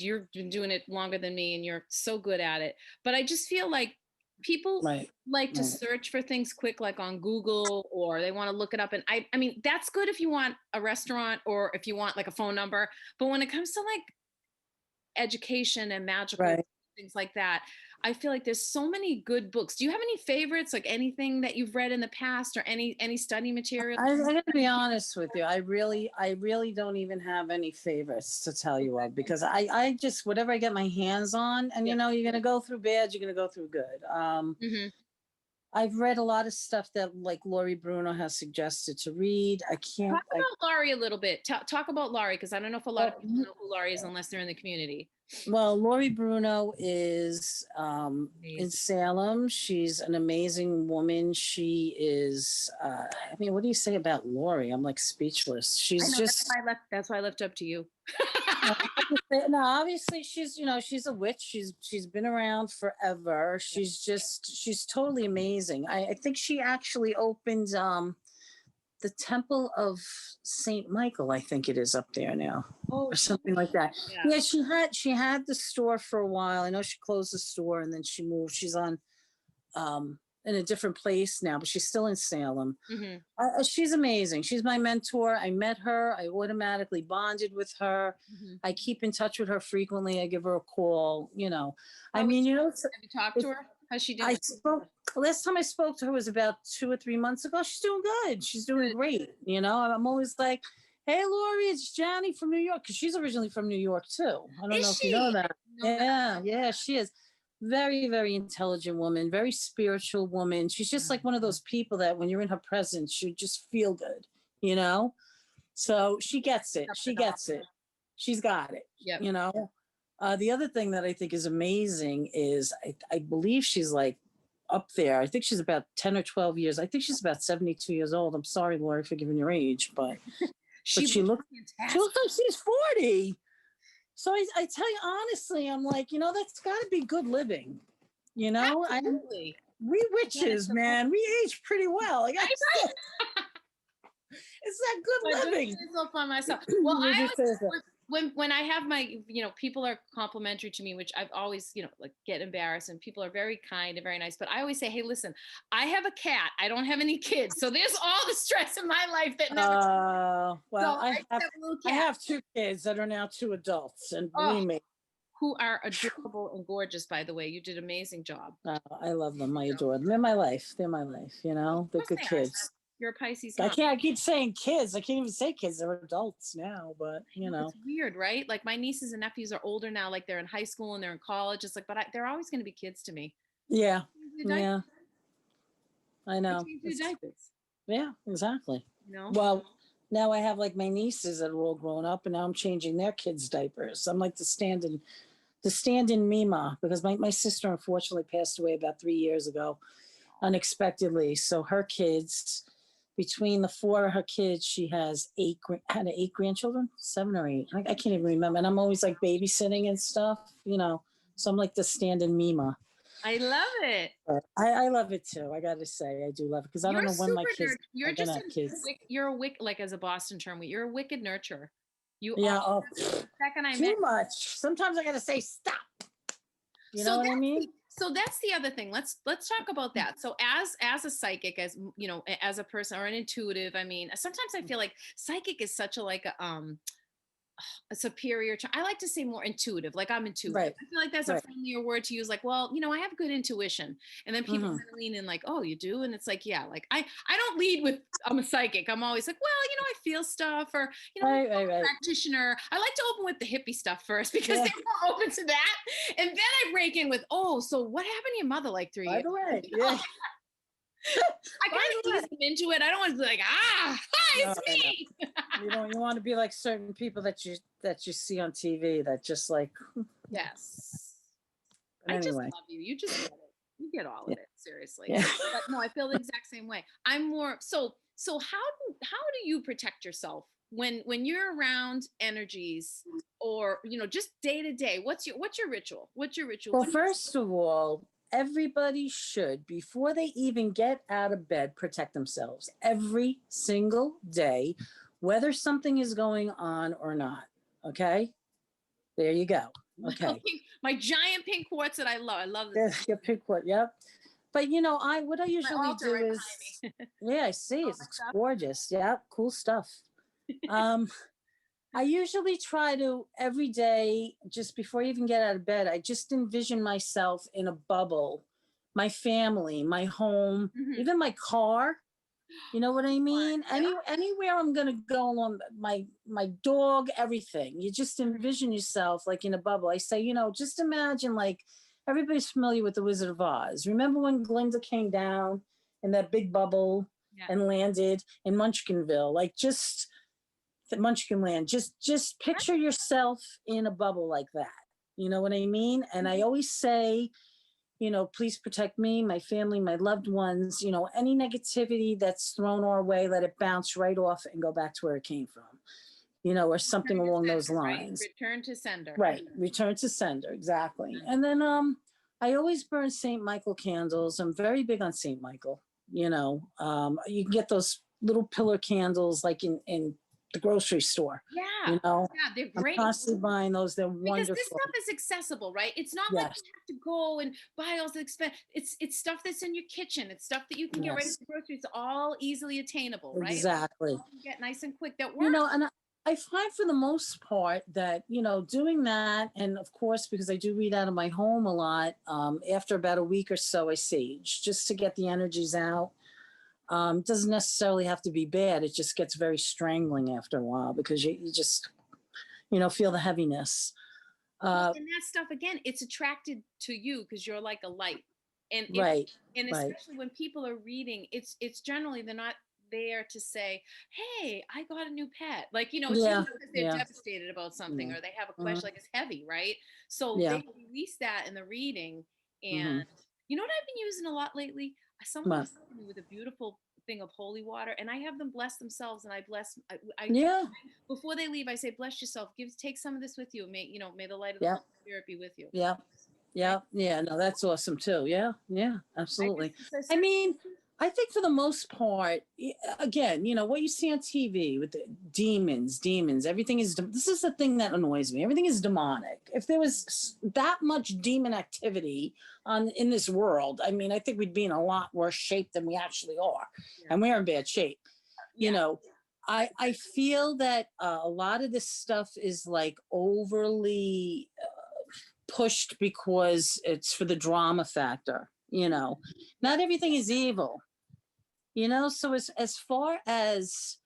doing it longer than me, and you're so good at it. But I just feel like people like to search for things quick, like on Google, or they want to look it up. And I mean, that's good if you want a restaurant or if you want like a phone number. But when it comes to education and magical things like that, I feel like there's so many good books. Do you have any favorites, like anything that you've read in the past or any study material? I gotta be honest with you. I really don't even have any favorites to tell you of because I just whatever I get my hands on, and you're gonna go through bad, you're gonna go through good. I've read a lot of stuff that Laurie Bruno has suggested to read. I can't talk about Laurie a little bit. Talk about Laurie because I don't know if a lot of people know who Laurie is unless they're in the community. Well, Laurie Bruno is in Salem. She's an amazing woman. She is. What do you say about Laurie? I'm speechless. She's just. That's why I left up to you. No, obviously she's she's a witch. She's been around forever. She's totally amazing. I think she actually opened the Temple of Saint Michael, I think it is up there now, or something like that. Yeah, she had the store for a while. I know she closed the store and then she moved. She's on in a different place now, but she's still in Salem. She's amazing. She's my mentor. I met her. I automatically bonded with her. I keep in touch with her frequently. I give her a call. Have you talked to her? How's she doing? Last time I spoke to her was about 2 or 3 months ago. She's doing good. She's doing great. I'm always like, hey, Laurie, it's Johnny from New York. Because she's originally from New York, too. I don't know if you know that. Yeah, she is. Very, very intelligent woman, very spiritual woman. She's just like one of those people that when you're in her presence, you just feel good, So she gets it. She gets it. She's got it. The other thing that I think is amazing is I believe she's up there. I think she's about 10 or 12 years. I think she's about 72 years old. I'm sorry, Laurie, for giving your age, but she looks like she's 40. So I tell you honestly, I'm like, that's got to be good living. Absolutely. We witches, man, we age pretty well. It's that good living. On myself. Well, when I have my, people are complimentary to me, which I've always, get embarrassed, and people are very kind and very nice. But I always say, hey, listen, I have a cat. I don't have any kids. So there's all the stress in my life that never. Well, I have 2 kids that are now 2 adults, and believe me. Who are adorable and gorgeous, by the way. You did an amazing job. I love them. I adore them. They're my life. They're good kids. You're a Pisces, I huh? can't. I keep saying kids. I can't even say kids. They're adults now, but I know, it's weird, right? Like my nieces and nephews are older now, like they're in high school and they're in college. It's like, but they're always going to be kids to me. Yeah, The diapers. yeah, I I know. change the diapers. Yeah, exactly. You know. Well, now I have like my nieces that are all grown up, and now I'm changing their kids' diapers. I'm like the stand-in Mima because my sister unfortunately passed away about 3 years ago, unexpectedly. So her kids, between the four of her kids, she has had eight grandchildren, 7 or 8. I can't even remember. And I'm always like babysitting and stuff, you know. So I'm like the stand-in Mima. I love it. But I love it too. I got to say, I do love it because I don't You're know when super my kids nerd. You're are gonna just have kids. you're a wick, like as a Boston term. You're a wicked nurturer. You are. Yeah. Oh, The second I met. too much. Sometimes I got to say stop. You know So what I mean? that's the other thing. Let's talk about that. So as a psychic, as you know, as a person or an intuitive, I mean, sometimes I feel like psychic is such a like a superior to, I like to say more intuitive, like I'm intuitive. Right. I feel like that's a Right. friendlier word to use, like, well, you know, I have good intuition. And then people kind of lean in like, oh, you do? And it's like, yeah, like I don't lead with I'm a psychic. I'm always like, well, you know, I feel stuff, or you know, Right, I'm a right. practitioner. I like to open with the hippie stuff first because Yeah. they're more open to that. And then I break in with, oh, so what happened to your mother like 3 By years the way, you know? yeah. I kind of ease them into it. I don't want to be like, hi, it's No, me. you want to be like certain people that you see on TV that just like. Yes. But I just anyway. love you. You just get it. You get all of Yeah. it, seriously. Yeah. But no, I feel the exact same way. I'm more so how do you protect yourself when you're around energies, or you know, just day to day? What's your ritual? What's your ritual? Well, first of all, everybody should, before they even get out of bed, protect themselves every single day, whether something is going on or not. Okay. There you go. Okay. My giant pink quartz that I love. I love this. Your pick what? Yep. But you know, what I My usually altar do right is, behind me. yeah, I see All it's my stuff. gorgeous. Yeah, cool stuff. Um, I usually try to every day, just before I even get out of bed, I just envision myself in a bubble, my family, my home, even my car. You know what I mean? Anywhere I'm gonna go along, my dog, everything. You just envision yourself like in a bubble. I say, you know, just imagine like everybody's familiar with the Wizard of Oz. Remember when Glinda came down in that big bubble Yeah. and landed in Munchkinville? Like just the Munchkin Land. Just picture yourself in a bubble like that. You know what I mean? And I always say, you know, please protect me, my family, my loved ones. You know, any negativity that's thrown our way, let it bounce right off and go back to where it came from. You know, or something Return to along those sender, right? lines. Return to sender. Right. Return to sender. Exactly. And then I always burn St. Michael candles. I'm very big on St. Michael. You know, you can get those little pillar candles like in the grocery store. Yeah. You know, Yeah, they're I'm great. constantly buying those. They're Because this wonderful. stuff is accessible, right? It's not like Yes. you have to go and buy all the expense. It's stuff that's in your kitchen. It's stuff that you can get right at Yes. the grocery. It's all easily attainable, right? Exactly. You can get nice and quick. That You works. know, and I find for the most part that, you know, doing that, and of course, because I do read out of my home a lot, after about a week or so, I sage just to get the energies out. Doesn't necessarily have to be bad. It just gets very strangling after a while because you just, you know, feel the heaviness. Well, and that stuff again, it's attracted to you because you're like a light. And if Right. and Right. especially when people are reading, it's generally they're not there to say, hey, I got a new pet. Like, you know, it's Yeah. usually because they're Yeah. devastated about something, Yeah. or they have a question, like it's heavy, right? So Yeah. they release that in the reading. Mhm. And you know what I've been using a lot lately? Someone What? was helping me with a beautiful thing of holy water, and I have them bless themselves, and I bless Yeah. before they leave, I say, bless yourself, take some of this with you. May, you know, may the light of the Yeah. Holy Spirit be with you. Yeah. Right? Yeah. Yeah. No, that's awesome too. Yeah. Yeah. I just, Absolutely. it's I mean, I think for the most part, again, you know, what you see on TV with the demons, everything is, this is the thing that annoys me. Everything is demonic. If there was that much demon activity in this world, I mean, I think we'd be in a lot worse shape than we actually are. Yeah. And we're in bad shape. Yeah. You know, I feel that a lot of this stuff is like overly pushed because it's for the drama factor. You know, not everything is evil. So as far as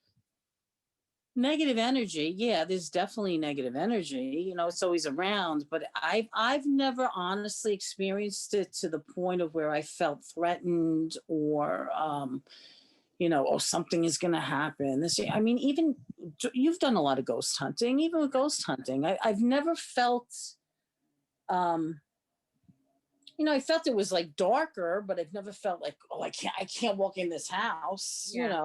negative energy, yeah, there's definitely negative energy. It's always around, but I've never honestly experienced it to the point of where I felt threatened or oh, something is going to happen. I mean, even you've done a lot of ghost hunting. Even with ghost hunting, I've never felt um I felt it was like darker, but I've never felt like, oh, I can't walk in this house. Yeah.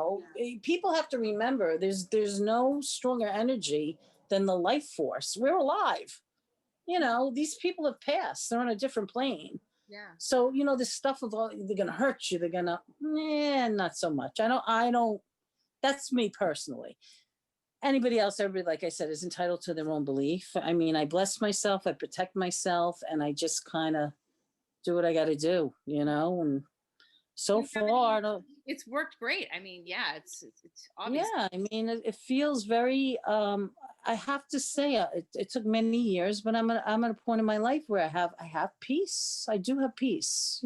People have to remember there's no stronger energy than the life force. We're alive. These people have passed. They're on a different plane. Yeah. So, this stuff of, oh, they're gonna hurt you, they're gonna, not so much. I don't, that's me personally. Anybody else, everybody, like I said, is entitled to their own belief. I mean, I bless myself, I protect myself, and I just kind of do what I got to do, and Do so you have any? far, It's worked great. I mean, yeah, it's obvious. yeah, I mean, it feels very, I have to say, it took many years, but I'm at a point in my life where I have peace. I do have peace.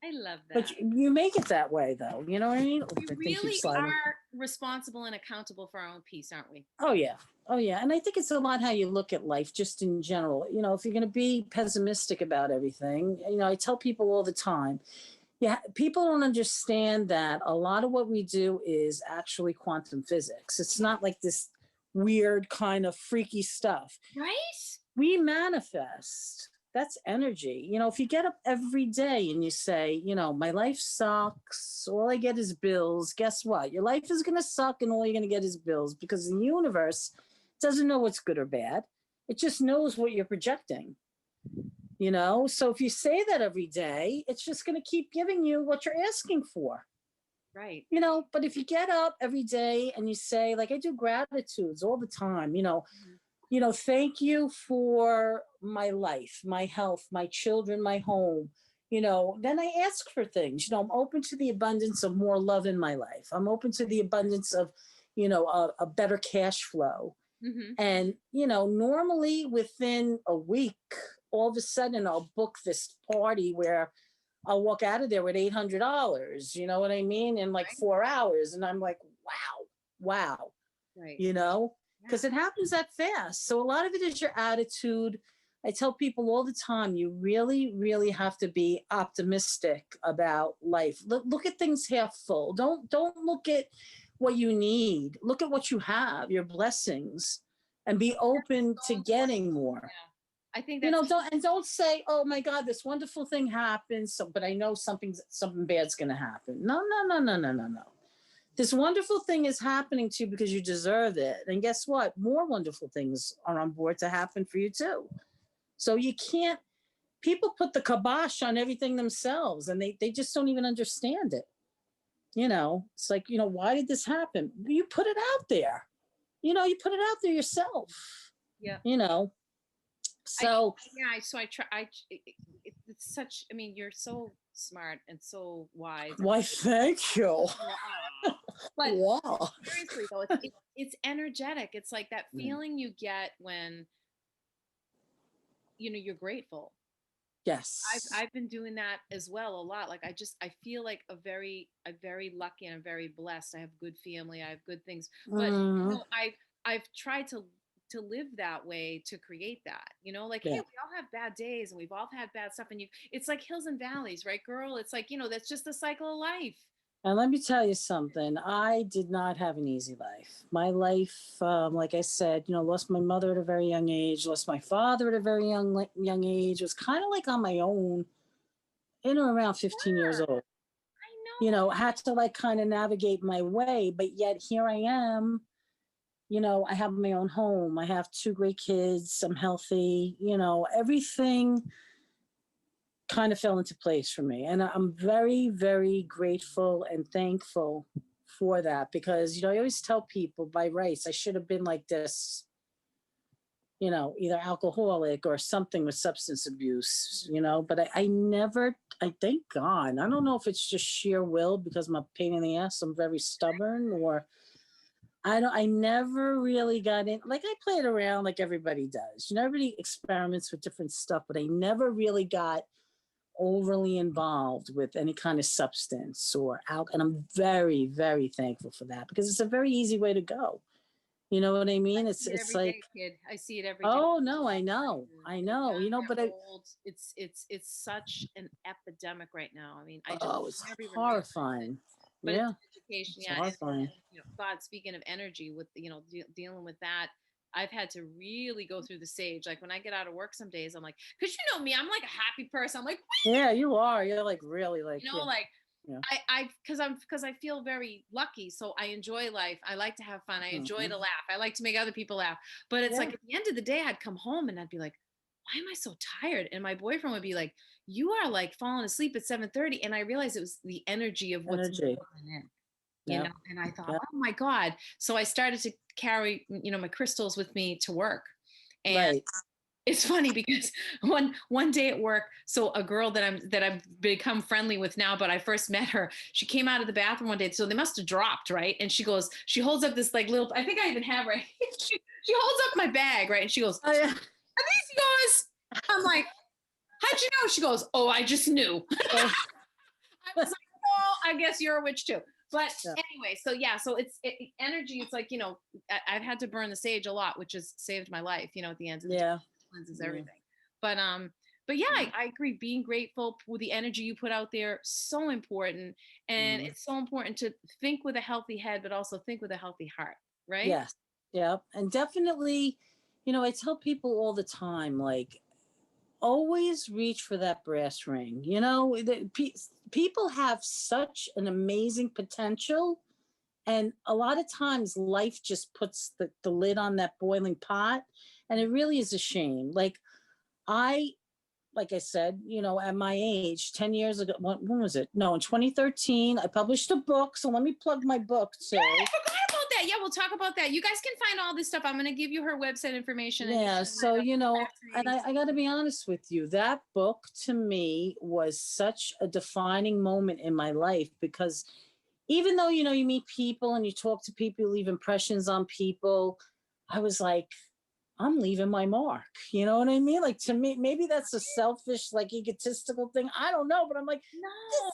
I love But that. you make it that way, though. You know what I mean? Oh, We the thing keeps really sliding. are responsible and accountable for our own peace, aren't we? Oh yeah. Oh yeah. And I think it's a lot how you look at life just in general. If you're going to be pessimistic about everything, I tell people all the time, yeah, people don't understand that a lot of what we do is actually quantum physics. It's not like this weird kind of freaky stuff. Right? We manifest. That's energy. If you get up every day and you say, my life sucks, all I get is bills, guess what? Your life is going to suck and all you're going to get is bills because the universe doesn't know what's good or bad. It just knows what you're projecting. So if you say that every day, it's just going to keep giving you what you're asking for. Right. But if you get up every day and you say, like I do gratitudes all the time, thank you for my life, my health, my children, my home. Then I ask for things. I'm open to the abundance of more love in my life. I'm open to the abundance of, a better cash flow. Mm-hmm. And, normally within a week, all of a sudden I'll book this party where I'll walk out of there with $800, you know what I mean? In like 4 hours. And I'm like, wow. Right. Because it happens that fast. So a lot of it is your attitude. I tell people all the time, you really, really have to be optimistic about life. Look at things half full. Don't look at what you need. Look at what you have, your blessings, and be open to getting more. Yeah. I think that's don't say, oh my God, this wonderful thing happens. So, but I know something bad's gonna happen. No. This wonderful thing is happening to you because you deserve it. And guess what? More wonderful things are on board to happen for you too. So you can't, people put the kibosh on everything themselves and they just don't even understand it. It's like, why did this happen? You put it out there. You put it out there yourself. Yeah. So so I try. It's such. I mean, you're so smart and so wise. Why? Thank you. But wow. Seriously though, it's energetic. It's like that feeling you get when you're grateful. Yes. I've been doing that as well a lot. Like I feel like a very lucky and I'm very blessed. I have good family. I have good things. But I've tried to live that way to create that. Like hey, we all have bad days and we've all had bad stuff and it's like hills and valleys, right, girl? It's like, that's just the cycle of life. And let me tell you something. I did not have an easy life. My life, like I said, lost my mother at a very young age, lost my father at a very young age. Was kind of like on my own, in or around 15 years old. I know. Had to like kind of navigate my way, but yet here I am. I have my own home. I have 2 great kids. I'm healthy. Everything kind of fell into place for me. And I'm very, very grateful and thankful for that because, I always tell people by rights, I should have been like this, either alcoholic or something with substance abuse, but I never, I thank God. I don't know if it's just sheer will because I'm a pain in the ass. I'm very stubborn or I never really got in, like I played around like everybody does. Everybody experiments with different stuff, but I never really got overly involved with any kind of substance or alcohol. And I'm very, very thankful for that because it's a very easy way to go. You know what I mean? I It's see it it's every like, day, kid. I see it every day. oh no, I Like, know, I the know. young, But the old, it's such an epidemic right now. I mean, I just oh, it's never even realized it. horrifying. But it's Yeah, education, it's yeah. horrifying. And God, speaking of energy, with dealing with that, I've had to really go through the sage. Like when I get out of work, some days I'm like, because you know me, I'm like a happy person. I'm like, Yeah, you are. You're like really like, yeah, like yeah. because I feel very lucky. So I enjoy life. I like to have fun. I enjoy Mhm. to laugh. I like to make other people laugh. But it's Yeah, like at the end of the day, I'd come home and I'd be like, why am I so tired? And my boyfriend would be like, you are like falling asleep at 7:30. And I realized it was the energy of what's energy. going in, Yeah, and I thought, yeah, oh my God. So I started to carry, my crystals with me to work. And right. it's funny because one day at work, so a girl that I've become friendly with now, but I first met her. She came out of the bathroom one day, so they must have dropped, right? And she holds up this like little. I think I even have right. she holds up my bag, right? And she goes, Oh yeah. "Are these yours?" I'm like, "How'd you know?" She goes, "Oh, I just knew." I was like, "Oh, I guess you're a witch too." But Yeah, anyway, so yeah, so energy. It's like I've had to burn the sage a lot, which has saved my life. At the end of the day, yeah, cleanses yeah. everything. But yeah, I agree. Being grateful with the energy you put out there, so important, and Mhm. it's so important to think with a healthy head, but also think with a healthy heart, right? Yes. Yeah. And definitely, I tell people all the time, like, always reach for that brass ring. People have such an amazing potential. And a lot of times life just puts the lid on that boiling pot. And it really is a shame. I, like I said, at my age, 10 years ago, when was it? No, in 2013, I published a book. So let me plug my book Yeah, too. I forgot about that. Yeah, we'll talk about that. You guys can find all this stuff. I'm going to give you her website information, and you Yeah, can so back to and me. I got to be honest with you, that book to me was such a defining moment in my life because even though you meet people and you talk to people, you leave impressions on people, I was like, I'm leaving my mark. You know what I mean? Like to me, maybe that's a selfish, like egotistical thing. I don't know, but I'm like,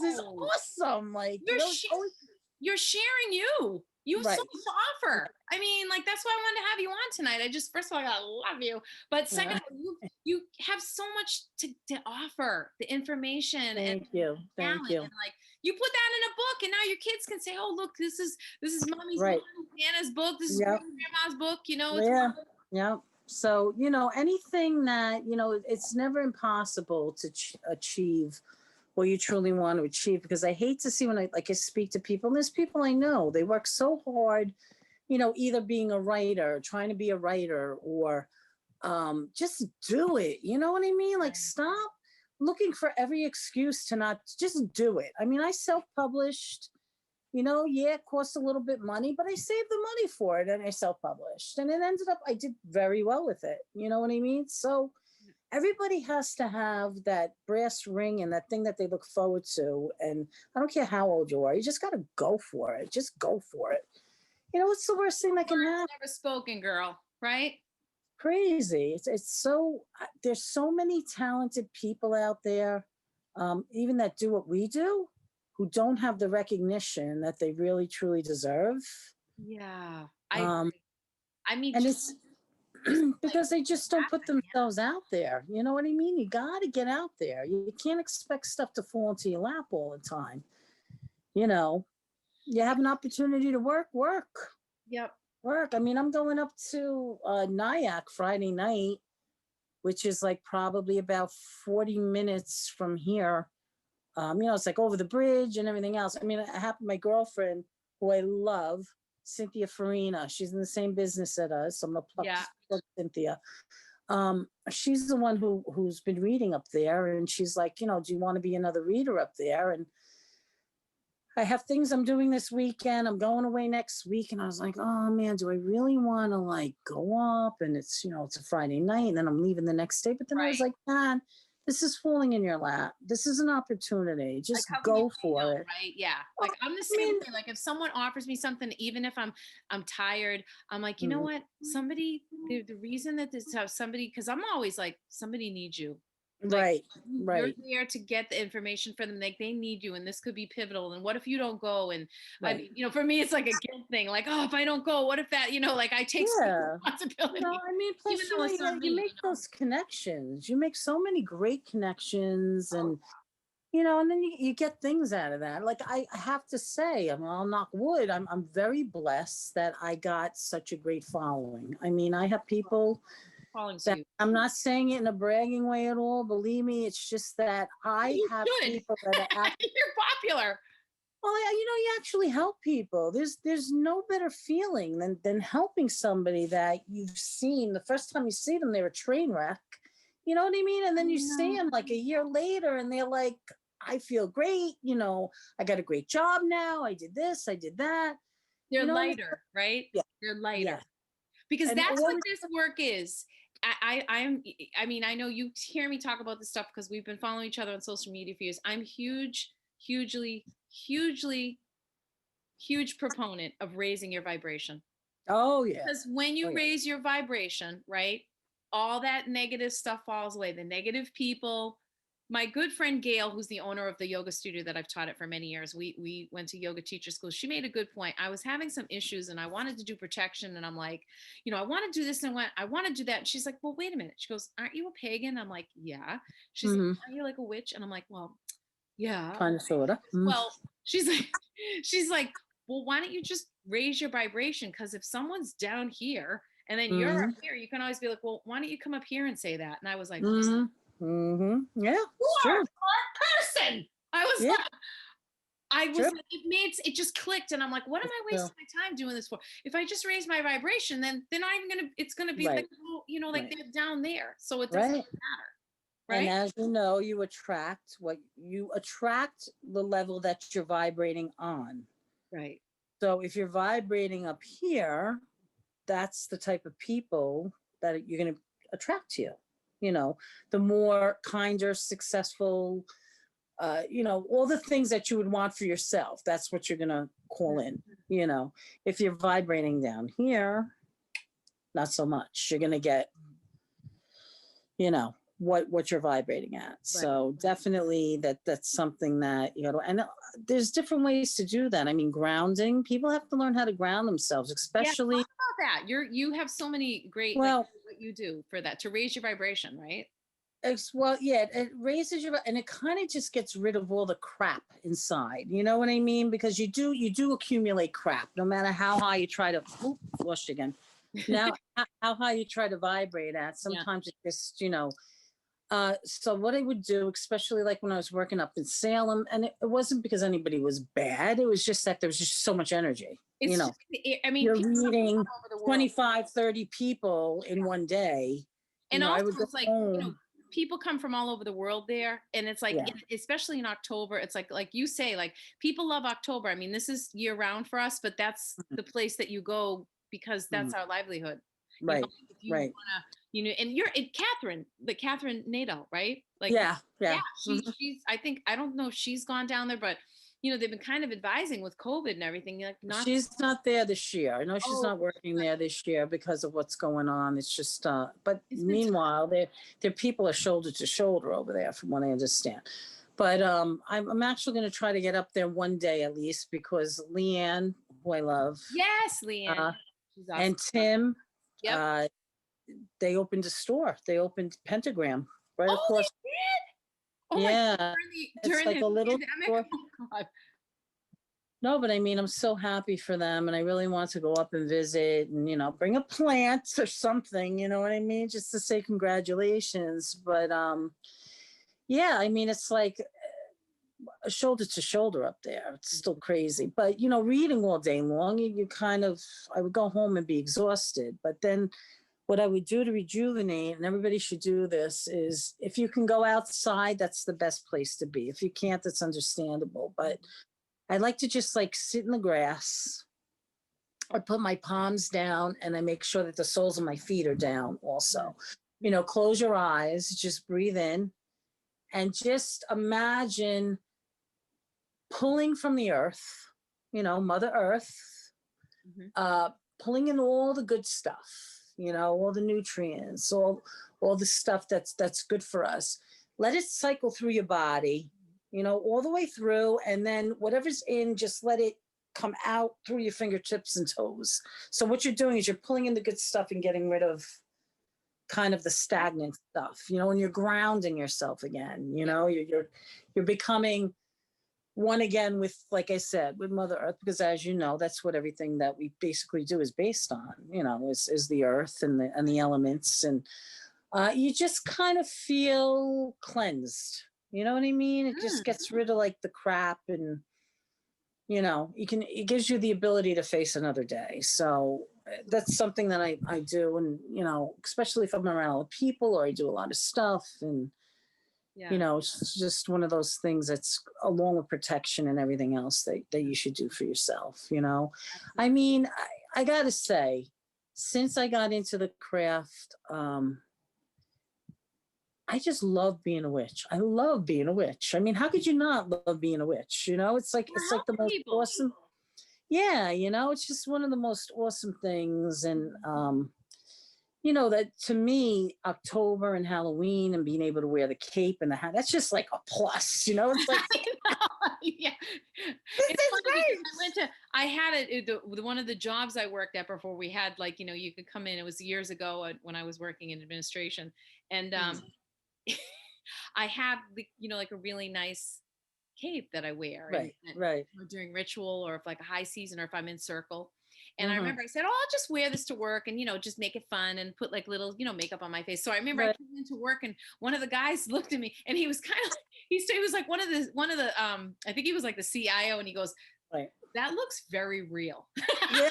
this is No, awesome. Like, you're it's always you're sharing you. You have so right. much to offer. I mean, like that's why I wanted to have you on tonight. I just first of all, I love you, but second Yeah. of all, you have so much to offer, the information and Thank you. Thank talent, you. and like you put that in a book, and now your kids can say, "Oh, look, this is mommy's book, Right. Anna's book, this is Yep. grandma's book." It's Yeah. Yeah. So, anything that, it's never impossible to achieve what you truly want to achieve because I hate to see when I speak to people, and there's people I know, they work so hard, either being a writer, trying to be a writer, or just do it. You know what I mean? Like, stop looking for every excuse to not just do it. I mean, I self published. Yeah, it cost a little bit money, but I saved the money for it and I self-published. And it ended up I did very well with it. You know what I mean? So everybody has to have that brass ring and that thing that they look forward to. And I don't care how old you are, you just gotta go for it. Just go for it. What's the worst thing that can happen? never spoken, girl, right? Crazy. It's so there's so many talented people out there, even that do what we do, who don't have the recognition that they really truly deserve. Yeah, I Um, agree. I mean, and it's just like because they just don't put happen. themselves out there. You know what I mean? You got to get out there. You can't expect stuff to fall into your lap all the time. You know, you have an opportunity to work. Yep. I mean, I'm going up to Nyack Friday night, which is like probably about 40 minutes from here. It's like over the bridge and everything else. I mean, I have my girlfriend, who I love, Cynthia Farina. She's in the same business as us. So I'm gonna Yeah. plug Cynthia. She's the one who's been reading up there, and she's like, do you want to be another reader up there? And I have things I'm doing this weekend. I'm going away next week. And I was like, oh man, do I really want to like go up? And it's a Friday night and then I'm leaving the next day. But then I was Right. like, man, this is falling in your lap. This is an opportunity. Like Just how can you go say no, for it. right? Yeah. Well, Like I'm the I same mean, way. Like if someone offers me something, even if I'm tired, I'm like, you know mm, what? Somebody the reason that this have somebody, because I'm always like, somebody needs you. Like Right. you're Right. there to get the information for them. Like they need you, and this could be pivotal. And what if you don't go? And I Right. mean, for me, it's like a guilt thing. Like, oh, if I don't go, what if that? Like I take some Yeah. No, responsibility, I mean, even plus, though it's not you me. make those connections. You make so many great connections, Oh, and and then you get things out of that. Like I have to say, I mean, I'll knock wood. I'm very blessed that I got such a great following. I mean, I have people falling that, suit. I'm not saying it in a bragging way at all. Believe me, it's just that I You have should. people that are You're popular. well, you actually help people. There's no better feeling than helping somebody that you've seen. The first time you see them, they're a train wreck. You know what I mean? And I then you see know. them like a year later, and they're like, "I feel great. I got a great job now. I did this. I did that." They're And it's lighter, right? yeah, They're yeah. lighter because And that's all what this work is. I mean, I know you hear me talk about this stuff because we've been following each other on social media for years. I'm hugely, huge proponent of raising your vibration. oh yeah, Because when oh you yeah. raise your vibration, right, all that negative stuff falls away. The negative people. My good friend Gail, who's the owner of the yoga studio that I've taught at for many years, we went to yoga teacher school. She made a good point. I was having some issues and I wanted to do protection, and I'm like, I want to do this and I want to do that. And she's like, well, wait a minute. She goes, aren't you a pagan? I'm like, yeah. She's like, Mm-hmm. aren't you like a witch? And I'm like, well, yeah. Kind of, sorta. Mm. Well, she's like, she's like, well, why don't you just raise your vibration? Because if someone's down here and then you're up Mm-hmm. here, you can always be like, well, why don't you come up here and say that? And I was like, Mm-hmm. Mm-hmm. Yeah, you it's are a true. smart person. I was Yeah, like, I was true. like, it just clicked. And I'm like, what am It's I true. wasting my time doing this for? If I just raise my vibration, then they're not even it's gonna be like, Right. like Right. they're down there. So it doesn't Right. matter. And Right? as you know, you attract the level that you're vibrating on. Right. So if you're vibrating up here, that's the type of people that you're going to attract to you. The more kinder, successful, all the things that you would want for yourself. That's what you're going to call in. If you're vibrating down here, not so much. You're going to get, you know, what you're vibrating at. Right. So definitely that's something that and there's different ways to do that. I mean, grounding, people have to learn how to ground themselves, Yeah, talk especially about that. You have so many great like well, what you do for that to raise your vibration, right? yeah, it raises your and it kind of just gets rid of all the crap inside. You know what I mean? Because you do accumulate crap no matter how high you try to flush again. Now how high you try to vibrate at, Yeah. sometimes it just, so what I would do, especially like when I was working up in Salem, and it wasn't because anybody was bad, it was just that there was just so much energy. It's just, I mean, You're people come from reading all over the world. 25, 30 people in one day. And also I would go it's like, home. people come from all over the world there. And it's like, Yeah. especially in October, it's like you say, like people love October. I mean, this is year round for us, but that's the place that you go because that's our livelihood. Right. If you Right. wanna, and you're Catherine, the Catherine Nadal, right? Like, Yeah. Yeah. she's, I don't know if she's gone down there, but they've been kind of advising with COVID and everything, like not. She's not there this year. I know she's Oh, not working there this year because of what's going on. It's just but it's been meanwhile, their people are shoulder to shoulder over there from what I understand. But I'm actually going to try to get up there one day at least because Leanne, who I love, yes, Leanne. She's awesome. and Tim, Yep. they opened a store. They opened Pentagram right Oh, across. they did? Oh my Yeah, God, it's during like the a little pandemic? store. Oh God. No, but I mean, I'm so happy for them, and I really want to go up and visit, and bring a plant or something. You know what I mean? Just to say congratulations. But yeah, I mean, it's like a shoulder to shoulder up there. It's still crazy, but reading all day long, you kind of. I would go home and be exhausted, but then what I would do to rejuvenate, and everybody should do this, is if you can go outside, that's the best place to be. If you can't, that's understandable. But I like to just like sit in the grass. I put my palms down and I make sure that the soles of my feet are down also. Close your eyes, just breathe in and just imagine pulling from the earth, Mother Earth, pulling in all the good stuff, all the nutrients, all the stuff that's good for us. let it cycle through your body, all the way through. And then whatever's in, just let it come out through your fingertips and toes. So what you're doing is you're pulling in the good stuff and getting rid of kind of the stagnant stuff, and you're grounding yourself again, you're becoming one again with, like I said, with Mother Earth, because as you know, that's what everything that we basically do is based on, is the earth and the elements. And you just kind of feel cleansed. You know what I mean? It just gets rid of like the crap, and it gives you the ability to face another day. So that's something that I do. And, especially if I'm around other people or I do a lot of stuff, and, it's just one of those things that's along with protection and everything else that you should do for yourself. I mean, I got to say, since I got into the craft, I just love being a witch. I love being a witch. I mean, how could you not like being a witch? It's like the most awesome. Yeah, it's just one of the most awesome things. And that to me, October and Halloween and being able to wear the cape and the hat, that's just like a plus, it's like yeah. It's funny, I had one of the jobs I worked at before we had like, you could come in, it was years ago when I was working in administration, and I have like a really nice cape that I wear, right. During ritual, or if like a high season, or if I'm in circle. And I remember I said, "Oh, I'll just wear this to work, and just make it fun, and put like little makeup on my face." So I remember I came into work, and one of the guys looked at me, and he was kind of he was like one of the I think he was like the CIO, and he goes, "That looks very real." Yeah.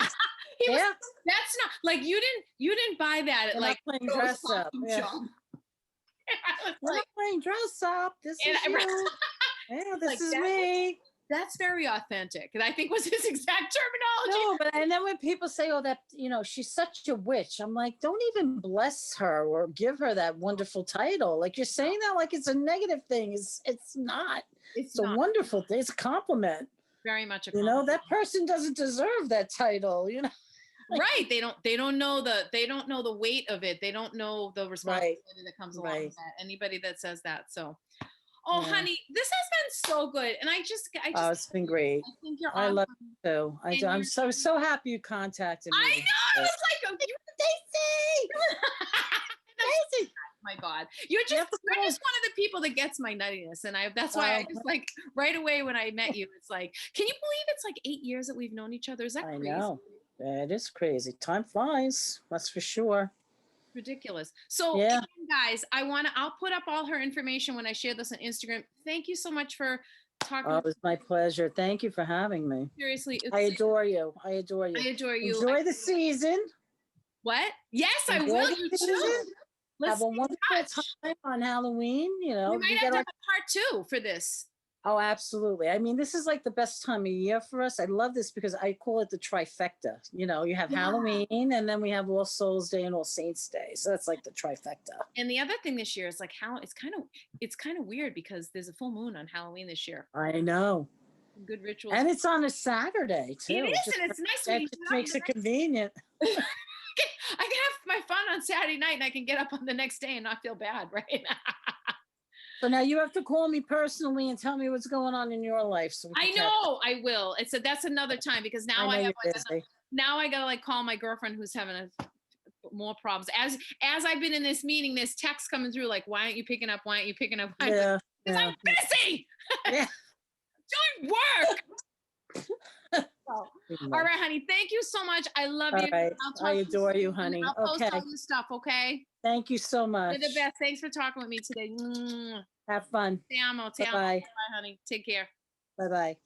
That's not like you didn't buy that at like playing dress up. Yeah. We're not playing dress up. This is you. Yeah, this is me. That's very authentic, and I think was his exact terminology. No, and then when people say, "Oh, that she's such a witch," I'm like, don't even bless her or give her that wonderful title. Like you're saying that like it's a negative thing. It's not. It's a wonderful thing. It's a compliment. Very much a compliment. That person doesn't deserve that title. Right. They don't know the weight of it. They don't know the responsibility that comes along with that. Anybody that says that. So, honey, this has been so good. And I just oh, it's been great. I think you're awesome. I love you too. I'm so happy you contacted me. I know. I was like, Stacy. Stacy. My God, you're just one of the people that gets my nuttiness, and that's why I just like right away when I met you, it's like, can you believe it's like 8 years that we've known each other? Is that crazy? I know. It is crazy. Time flies. That's for sure. Ridiculous. So again, guys, I'll put up all her information when I share this on Instagram. Thank you so much for talking. Oh, it was my pleasure. Thank you for having me. Seriously. I adore you. I adore you. I adore you. Enjoy the season. What? Yes, I will. You too. Have a wonderful time on Halloween. We might have to have a part 2 for this. Oh, absolutely. I mean, this is like the best time of year for us. I love this because I call it the trifecta. You have Halloween, and then we have All Souls Day and All Saints Day. So that's like the trifecta. And the other thing this year is like how it's kind of weird because there's a full moon on Halloween this year. I know. Good rituals. And it's on a Saturday too. It is, and it's nice. That just makes it convenient. I can have my fun on Saturday night, and I can get up on the next day and not feel bad, right? So now you have to call me personally and tell me what's going on in your life. So I know I will. That's another time because now I have now I gotta like call my girlfriend who's having more problems. As I've been in this meeting, there's texts coming through like, why aren't you picking up? Why aren't you picking up? Because I'm busy. Yeah. Doing work. All right, honey. Thank you so much. I love you. Right. I adore you, honey. I'll post all this stuff, okay? Thank you so much. You're the best. Thanks for talking with me today. Have fun. Te amo. Bye. Bye, honey. Take care. Bye-bye.